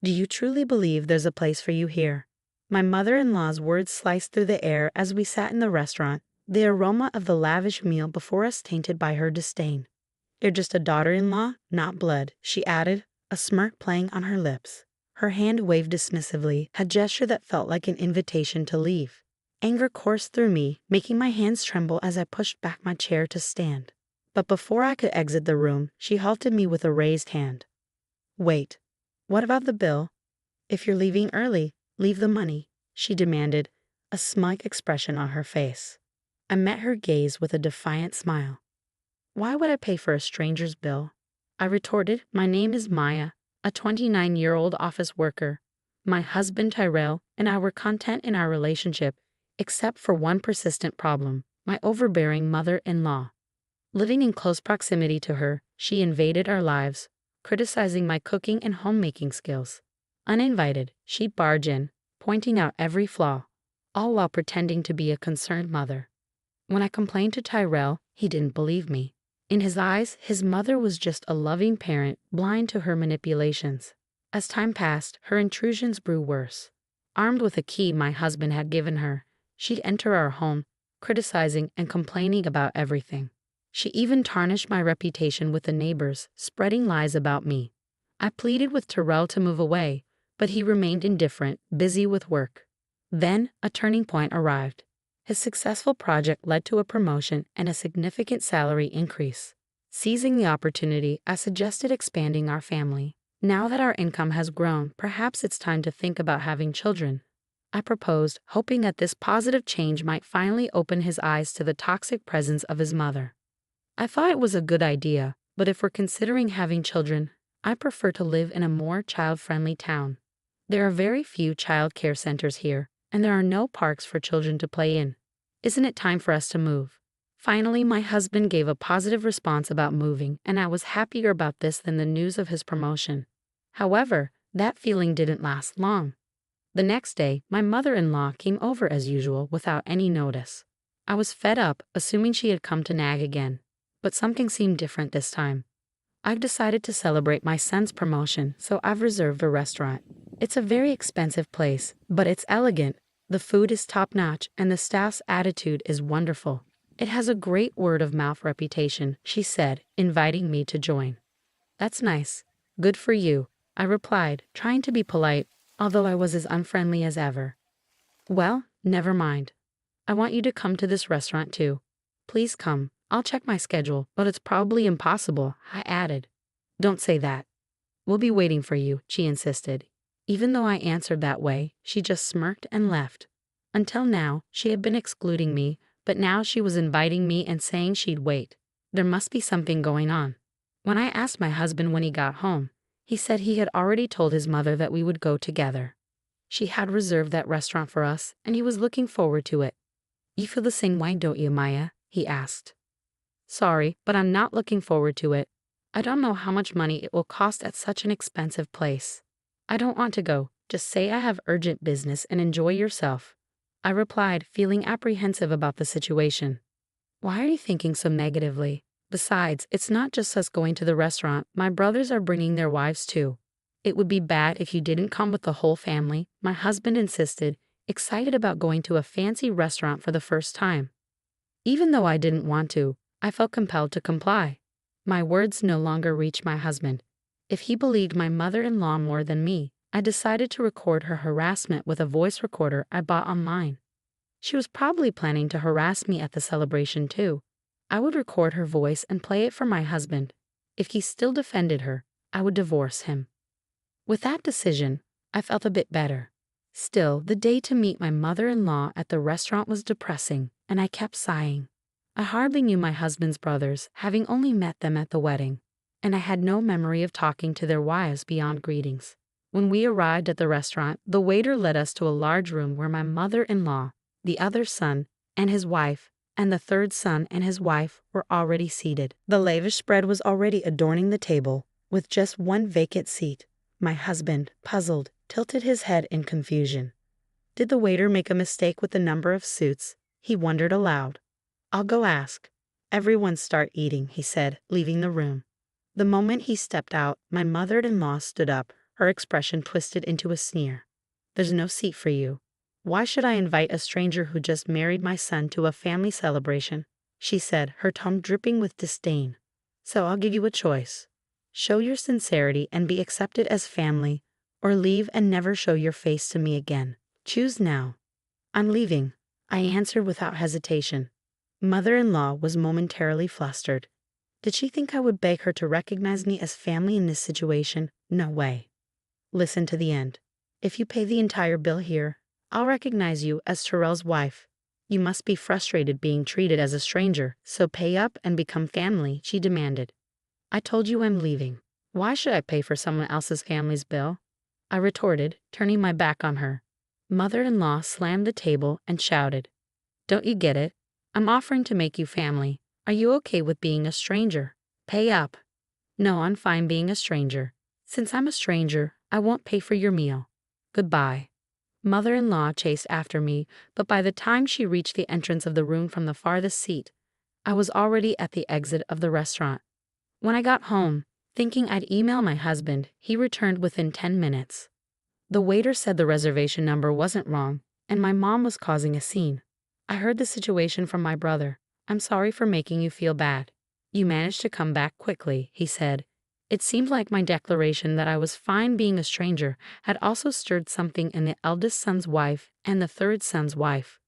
Do you truly believe there's a place for you here? My mother-in-law's words sliced through the air as we sat in the restaurant, the aroma of the lavish meal before us tainted by her disdain. You're just a daughter-in-law, not blood, she added, a smirk playing on her lips. Her hand waved dismissively, a gesture that felt like an invitation to leave. Anger coursed through me, making my hands tremble as I pushed back my chair to stand. But before I could exit the room, she halted me with a raised hand. Wait. What about the bill? If you're leaving early, leave the money, she demanded, a smug expression on her face. I met her gaze with a defiant smile. Why would I pay for a stranger's bill? I retorted, my name is Maya, a 29-year-old office worker. My husband Tyrell and I were content in our relationship, except for one persistent problem, my overbearing mother-in-law. Living in close proximity to her, she invaded our lives, criticizing my cooking and homemaking skills. Uninvited, she'd barge in, pointing out every flaw, all while pretending to be a concerned mother. When I complained to Tyrell, he didn't believe me. In his eyes, his mother was just a loving parent, blind to her manipulations. As time passed, her intrusions grew worse. Armed with a key my husband had given her, she'd enter our home, criticizing and complaining about everything. She even tarnished my reputation with the neighbors, spreading lies about me. I pleaded with Tyrell to move away, but he remained indifferent, busy with work. Then, a turning point arrived. His successful project led to a promotion and a significant salary increase. Seizing the opportunity, I suggested expanding our family. Now that our income has grown, perhaps it's time to think about having children. I proposed, hoping that this positive change might finally open his eyes to the toxic presence of his mother. I thought it was a good idea, but if we're considering having children, I prefer to live in a more child-friendly town. There are very few child care centers here, and there are no parks for children to play in. Isn't it time for us to move? Finally, my husband gave a positive response about moving, and I was happier about this than the news of his promotion. However, that feeling didn't last long. The next day, my mother-in-law came over as usual without any notice. I was fed up, assuming she had come to nag again. But something seemed different this time. I've decided to celebrate my son's promotion, so I've reserved a restaurant. It's a very expensive place, but it's elegant. The food is top-notch, and the staff's attitude is wonderful. It has a great word-of-mouth reputation, she said, inviting me to join. That's nice. Good for you, I replied, trying to be polite, although I was as unfriendly as ever. Well, never mind. I want you to come to this restaurant too. Please come. I'll check my schedule, but it's probably impossible, I added. Don't say that. We'll be waiting for you, she insisted. Even though I answered that way, she just smirked and left. Until now, she had been excluding me, but now she was inviting me and saying she'd wait. There must be something going on. When I asked my husband when he got home, he said he had already told his mother that we would go together. She had reserved that restaurant for us, and he was looking forward to it. You feel the same way, don't you, Maya? He asked. Sorry, but I'm not looking forward to it. I don't know how much money it will cost at such an expensive place. I don't want to go. Just say I have urgent business and enjoy yourself. I replied, feeling apprehensive about the situation. Why are you thinking so negatively? Besides, it's not just us going to the restaurant. My brothers are bringing their wives too. It would be bad if you didn't come with the whole family, my husband insisted, excited about going to a fancy restaurant for the first time. Even though I didn't want to, I felt compelled to comply. My words no longer reached my husband. If he believed my mother-in-law more than me, I decided to record her harassment with a voice recorder I bought online. She was probably planning to harass me at the celebration too. I would record her voice and play it for my husband. If he still defended her, I would divorce him. With that decision, I felt a bit better. Still, the day to meet my mother-in-law at the restaurant was depressing, and I kept sighing. I hardly knew my husband's brothers, having only met them at the wedding, and I had no memory of talking to their wives beyond greetings. When we arrived at the restaurant, the waiter led us to a large room where my mother-in-law, the other son, and his wife, and the third son and his wife were already seated. The lavish spread was already adorning the table, with just one vacant seat. My husband, puzzled, tilted his head in confusion. Did the waiter make a mistake with the number of suits? He wondered aloud. I'll go ask. Everyone start eating, he said, leaving the room. The moment he stepped out, my mother-in-law stood up, her expression twisted into a sneer. "There's no seat for you. Why should I invite a stranger who just married my son to a family celebration?" she said, her tone dripping with disdain. "So I'll give you a choice. Show your sincerity and be accepted as family, or leave and never show your face to me again. Choose now." "I'm leaving," I answered without hesitation. Mother-in-law was momentarily flustered. Did she think I would beg her to recognize me as family in this situation? No way. "Listen to the end. If you pay the entire bill here, I'll recognize you as Terrell's wife. You must be frustrated being treated as a stranger, so pay up and become family," she demanded. "I told you I'm leaving. Why should I pay for someone else's family's bill?" I retorted, turning my back on her. Mother-in-law slammed the table and shouted, "Don't you get it? I'm offering to make you family. Are you okay with being a stranger? Pay up." "No, I'm fine being a stranger. Since I'm a stranger, I won't pay for your meal. Goodbye." Mother-in-law chased after me, but by the time she reached the entrance of the room from the farthest seat, I was already at the exit of the restaurant. When I got home, thinking I'd email my husband, he returned within 10 minutes. The waiter said the reservation number wasn't wrong, and my mom was causing a scene. "I heard the situation from my brother. I'm sorry for making you feel bad. You managed to come back quickly," he said. It seemed like my declaration that I was fine being a stranger had also stirred something in the eldest son's wife and the third son's wife.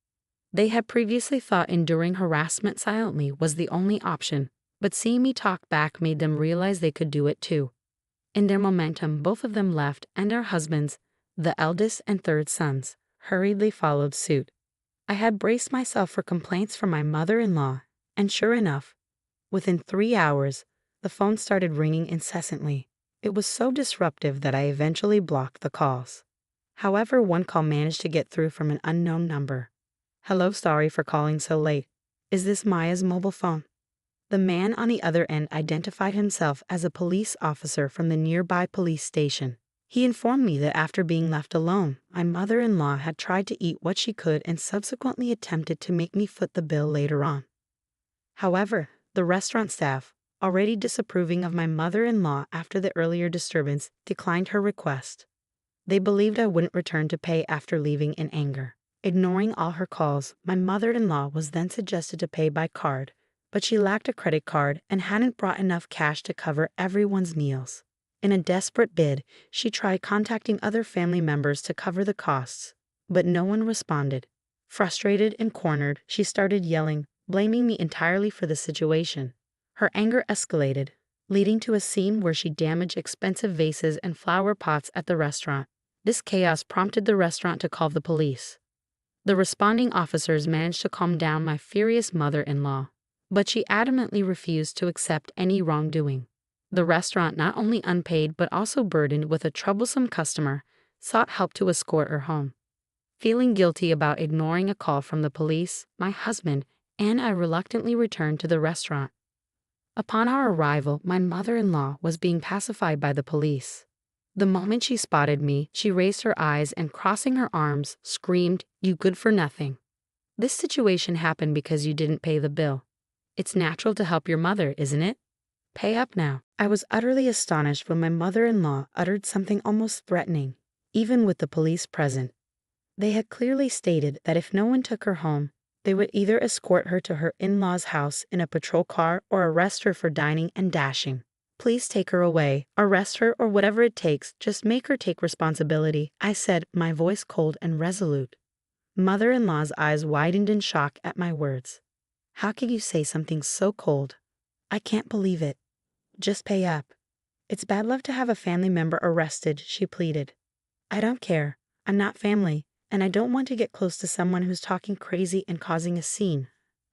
They had previously thought enduring harassment silently was the only option, but seeing me talk back made them realize they could do it too. In their momentum, both of them left, and their husbands, the eldest and third sons, hurriedly followed suit. I had braced myself for complaints from my mother-in-law, and sure enough, within 3 hours, the phone started ringing incessantly. It was so disruptive that I eventually blocked the calls. However, one call managed to get through from an unknown number. "Hello, sorry for calling so late. Is this Maya's mobile phone?" The man on the other end identified himself as a police officer from the nearby police station. He informed me that after being left alone, my mother-in-law had tried to eat what she could and subsequently attempted to make me foot the bill later on. However, the restaurant staff, already disapproving of my mother-in-law after the earlier disturbance, declined her request. They believed I wouldn't return to pay after leaving in anger. Ignoring all her calls, my mother-in-law was then suggested to pay by card, but she lacked a credit card and hadn't brought enough cash to cover everyone's meals. In a desperate bid, she tried contacting other family members to cover the costs, but no one responded. Frustrated and cornered, she started yelling, blaming me entirely for the situation. Her anger escalated, leading to a scene where she damaged expensive vases and flower pots at the restaurant. This chaos prompted the restaurant to call the police. The responding officers managed to calm down my furious mother-in-law, but she adamantly refused to accept any wrongdoing. The restaurant, not only unpaid but also burdened with a troublesome customer, sought help to escort her home. Feeling guilty about ignoring a call from the police, my husband and I reluctantly returned to the restaurant. Upon our arrival, my mother-in-law was being pacified by the police. The moment she spotted me, she raised her eyes and, crossing her arms, screamed, "You good for nothing. This situation happened because you didn't pay the bill. It's natural to help your mother, isn't it? Pay up now." I was utterly astonished when my mother-in-law uttered something almost threatening, even with the police present. They had clearly stated that if no one took her home, they would either escort her to her in-laws' house in a patrol car or arrest her for dining and dashing. "Please take her away, arrest her, or whatever it takes, just make her take responsibility," I said, my voice cold and resolute. Mother-in-law's eyes widened in shock at my words. "How can you say something so cold? I can't believe it. Just pay up. It's bad luck to have a family member arrested," she pleaded. "I don't care. I'm not family, and I don't want to get close to someone who's talking crazy and causing a scene,"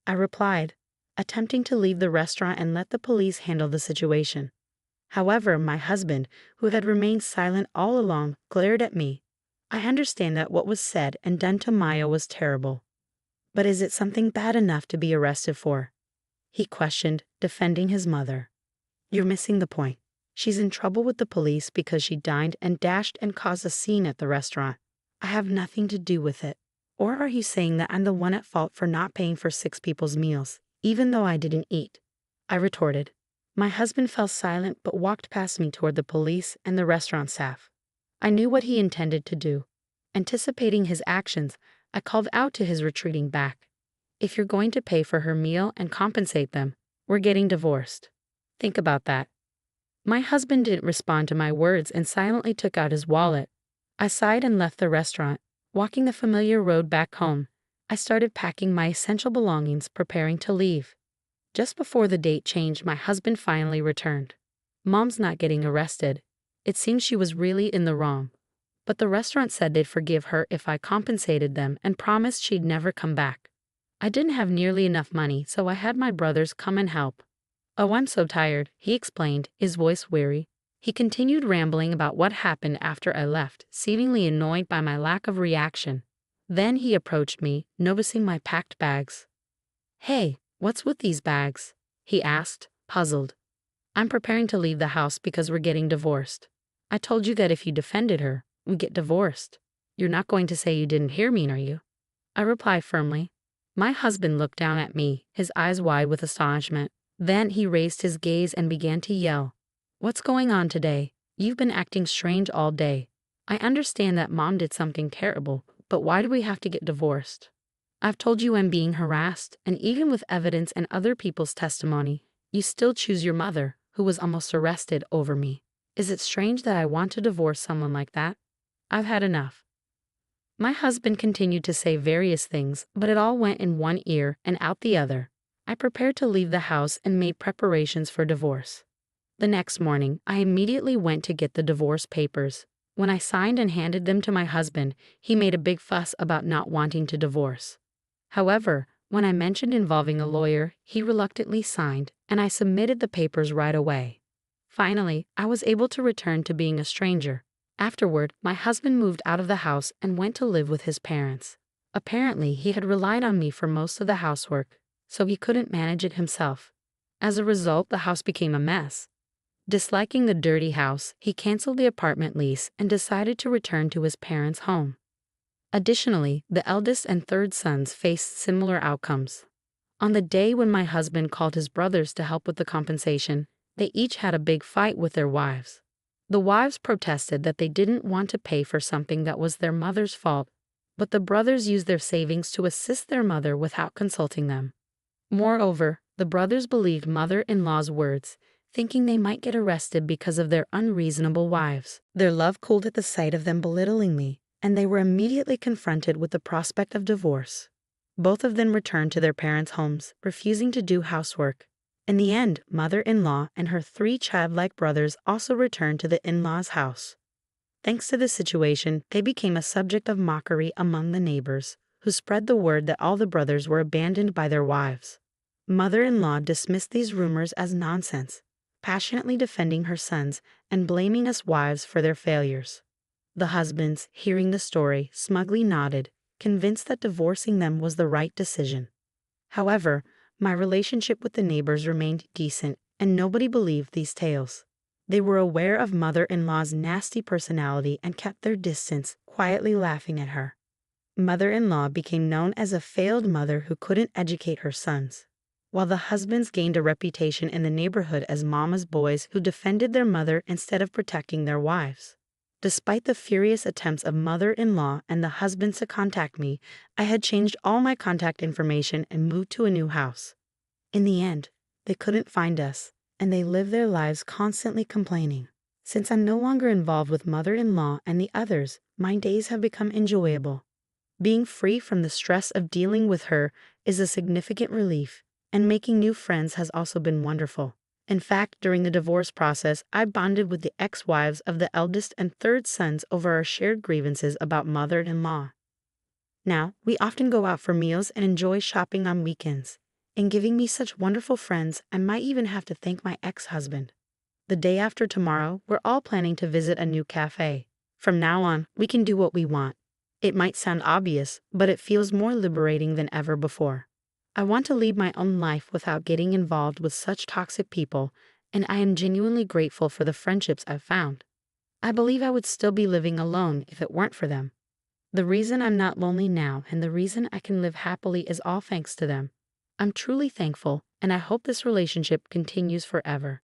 I replied, attempting to leave the restaurant and let the police handle the situation. However, my husband, who had remained silent all along, glared at me. I understand that what was said and done to Maya was terrible. But is it something bad enough to be arrested for? He questioned, defending his mother. "You're missing the point. She's in trouble with the police because she dined and dashed and caused a scene at the restaurant. I have nothing to do with it. Or are you saying that I'm the one at fault for not paying for 6 people's meals, even though I didn't eat?" I retorted. My husband fell silent but walked past me toward the police and the restaurant staff. I knew what he intended to do. Anticipating his actions, I called out to his retreating back. If you're going to pay for her meal and compensate them, we're getting divorced. Think about that. My husband didn't respond to my words and silently took out his wallet. I sighed and left the restaurant. Walking the familiar road back home, I started packing my essential belongings, preparing to leave. Just before the date changed, my husband finally returned. Mom's not getting arrested. It seems she was really in the wrong. But the restaurant said they'd forgive her if I compensated them and promised she'd never come back. I didn't have nearly enough money, so I had my brothers come and help. "Oh, I'm so tired," he explained, his voice weary. He continued rambling about what happened after I left, seemingly annoyed by my lack of reaction. Then he approached me, noticing my packed bags. "Hey, what's with these bags?" he asked, puzzled. "I'm preparing to leave the house because we're getting divorced. I told you that if you defended her, we'd get divorced. You're not going to say you didn't hear me, are you?" I replied firmly. My husband looked down at me, his eyes wide with astonishment. Then he raised his gaze and began to yell. "What's going on today? You've been acting strange all day. I understand that Mom did something terrible, but why do we have to get divorced? I've told you I'm being harassed, and even with evidence and other people's testimony, you still choose your mother, who was almost arrested, over me. Is it strange that I want to divorce someone like that? I've had enough." My husband continued to say various things, but it all went in one ear and out the other. I prepared to leave the house and made preparations for divorce. The next morning, I immediately went to get the divorce papers. When I signed and handed them to my husband, he made a big fuss about not wanting to divorce. However, when I mentioned involving a lawyer, he reluctantly signed, and I submitted the papers right away. Finally, I was able to return to being a stranger. Afterward, my husband moved out of the house and went to live with his parents. Apparently, he had relied on me for most of the housework, so he couldn't manage it himself. As a result, the house became a mess. Disliking the dirty house, he canceled the apartment lease and decided to return to his parents' home. Additionally, the eldest and third sons faced similar outcomes. On the day when my husband called his brothers to help with the compensation, they each had a big fight with their wives. The wives protested that they didn't want to pay for something that was their mother's fault, but the brothers used their savings to assist their mother without consulting them. Moreover, the brothers believed mother-in-law's words, thinking they might get arrested because of their unreasonable wives. Their love cooled at the sight of them belittling me, and they were immediately confronted with the prospect of divorce. Both of them returned to their parents' homes, refusing to do housework. In the end, mother-in-law and her 3 childlike brothers also returned to the in-laws' house. Thanks to this situation, they became a subject of mockery among the neighbors, who spread the word that all the brothers were abandoned by their wives. Mother-in-law dismissed these rumors as nonsense, passionately defending her sons and blaming us wives for their failures. The husbands, hearing the story, smugly nodded, convinced that divorcing them was the right decision. However, my relationship with the neighbors remained decent, and nobody believed these tales. They were aware of mother-in-law's nasty personality and kept their distance, quietly laughing at her. Mother-in-law became known as a failed mother who couldn't educate her sons, while the husbands gained a reputation in the neighborhood as mama's boys who defended their mother instead of protecting their wives. Despite the furious attempts of mother-in-law and the husbands to contact me, I had changed all my contact information and moved to a new house. In the end, they couldn't find us, and they lived their lives constantly complaining. Since I'm no longer involved with mother-in-law and the others, my days have become enjoyable. Being free from the stress of dealing with her is a significant relief, and making new friends has also been wonderful. In fact, during the divorce process, I bonded with the ex-wives of the eldest and third sons over our shared grievances about mother-in-law. Now, we often go out for meals and enjoy shopping on weekends. In giving me such wonderful friends, I might even have to thank my ex-husband. The day after tomorrow, we're all planning to visit a new cafe. From now on, we can do what we want. It might sound obvious, but it feels more liberating than ever before. I want to lead my own life without getting involved with such toxic people, and I am genuinely grateful for the friendships I've found. I believe I would still be living alone if it weren't for them. The reason I'm not lonely now and the reason I can live happily is all thanks to them. I'm truly thankful, and I hope this relationship continues forever.